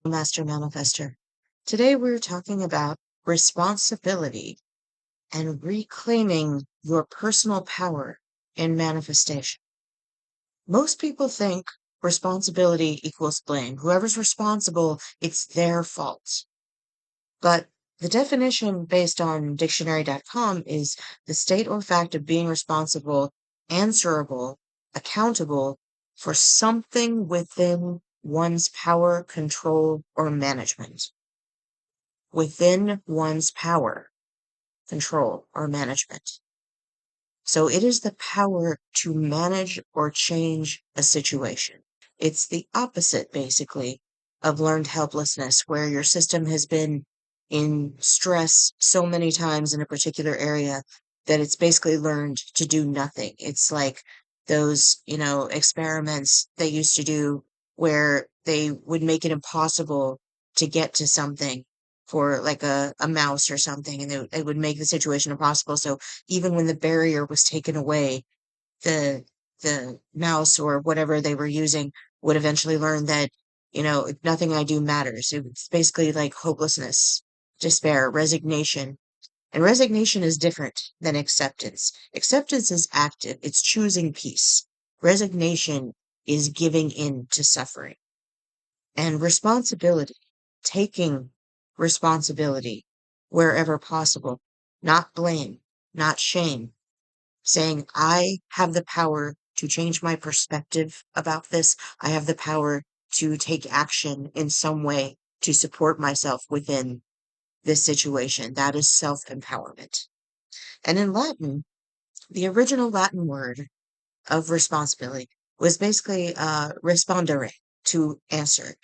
Master Manifester. Today we're talking about responsibility and reclaiming your personal power in manifestation. Most people think responsibility equals blame. Whoever's responsible, it's their fault. But the definition based on dictionary.com is the state or fact of being responsible, answerable, accountable for something within one's power, control, or management. Within one's power, control, or management. So it is the power to manage or change a situation. It's the opposite, basically, of learned helplessness, where your system has been in stress so many times in a particular area that it's basically learned to do nothing. It's like those, experiments they used to do where they would make it impossible to get to something for like a mouse or something, and it would make the situation impossible. So even when the barrier was taken away, the mouse or whatever they were using would eventually learn that, nothing I do matters. It's basically like hopelessness, despair, resignation. And resignation is different than acceptance. Acceptance is active, it's choosing peace. Resignation is giving in to suffering. And responsibility, taking responsibility wherever possible, not blame, not shame, saying, I have the power to change my perspective about this. I have the power to take action in some way to support myself within this situation. That is self empowerment. And in Latin, the original Latin word of responsibility was basically respondere, to answer,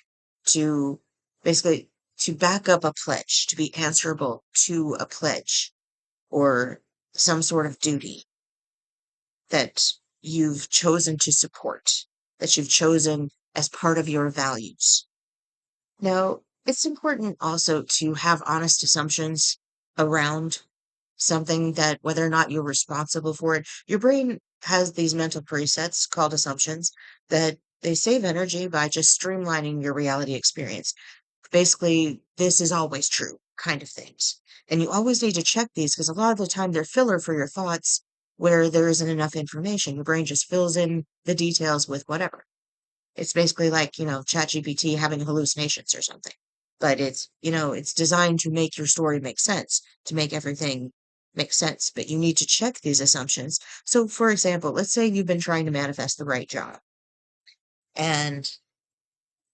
to basically to back up a pledge, to be answerable to a pledge or some sort of duty that you've chosen to support, that you've chosen as part of your values. Now, it's important also to have honest assumptions around something, that whether or not you're responsible for it, your brain has these mental presets called assumptions that they save energy by just streamlining your reality experience. Basically, this is always true kind of things. And you always need to check these because a lot of the time they're filler for your thoughts where there isn't enough information. Your brain just fills in the details with whatever. It's basically like, ChatGPT having hallucinations or something. But it's designed to make your story make sense, to make everything make sense. But you need to check these assumptions. So, for example, let's say you've been trying to manifest the right job and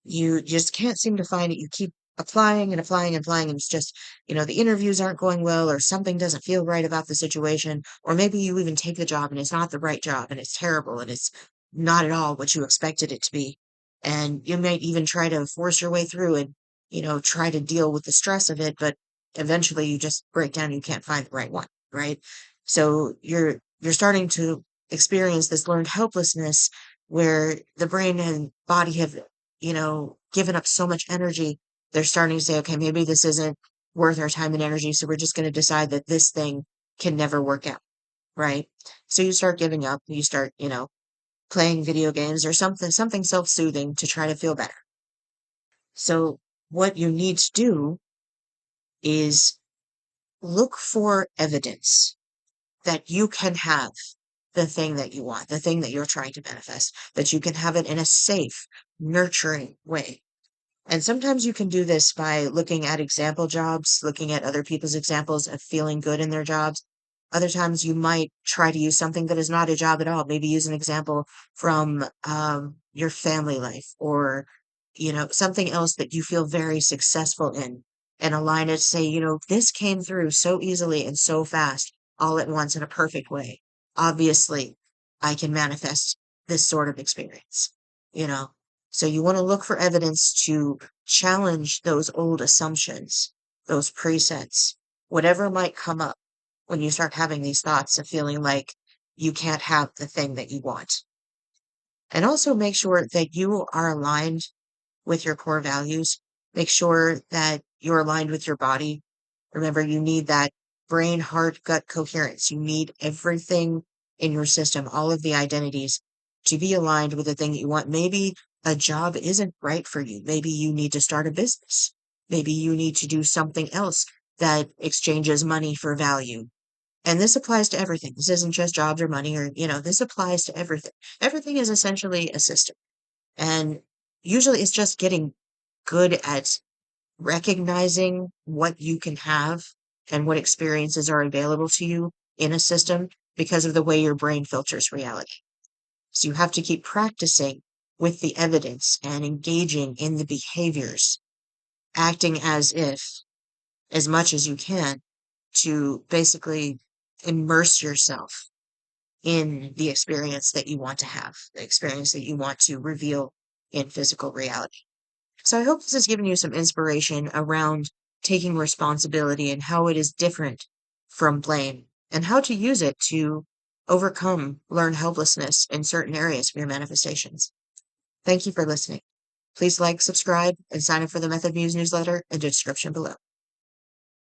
you just can't seem to find it. You keep applying and applying and applying, and it's just, the interviews aren't going well, or something doesn't feel right about the situation, or maybe you even take the job and it's not the right job and it's terrible and it's not at all what you expected it to be. And you might even try to force your way through and, try to deal with the stress of it, but eventually you just break down and you can't find the right one, right? So you're starting to experience this learned helplessness where the brain and body have given up so much energy, they're starting to say, okay, maybe this isn't worth our time and energy. So we're just going to decide that this thing can never work out. Right. So you start giving up, you start, playing video games or something self-soothing to try to feel better. So what you need to do is look for evidence that you can have the thing that you want, the thing that you're trying to manifest, that you can have it in a safe, nurturing way. And sometimes you can do this by looking at example jobs, looking at other people's examples of feeling good in their jobs. Other times you might try to use something that is not a job at all. Maybe use an example from your family life, or, something else that you feel very successful in, and align it. Say, this came through so easily and so fast all at once in a perfect way. Obviously, I can manifest this sort of experience, you know. So you want to look for evidence to challenge those old assumptions, those presets, whatever might come up when you start having these thoughts of feeling like you can't have the thing that you want. And also make sure that you are aligned with your core values. Make sure that you're aligned with your body. Remember, you need that brain, heart, gut coherence. You need everything in your system, all of the identities, to be aligned with the thing that you want. Maybe a job isn't right for you. Maybe you need to start a business. Maybe you need to do something else that exchanges money for value. And this applies to everything. This isn't just jobs or money or, this applies to everything. Everything is essentially a system. And usually it's just getting good at recognizing what you can have and what experiences are available to you in a system because of the way your brain filters reality. So you have to keep practicing with the evidence and engaging in the behaviors, acting as if, as much as you can, to basically immerse yourself in the experience that you want to have, the experience that you want to reveal in physical reality. So I hope this has given you some inspiration around taking responsibility and how it is different from blame and how to use it to overcome learned helplessness in certain areas of your manifestations. Thank you for listening. Please like, subscribe, and sign up for the Method Muse newsletter in the description below.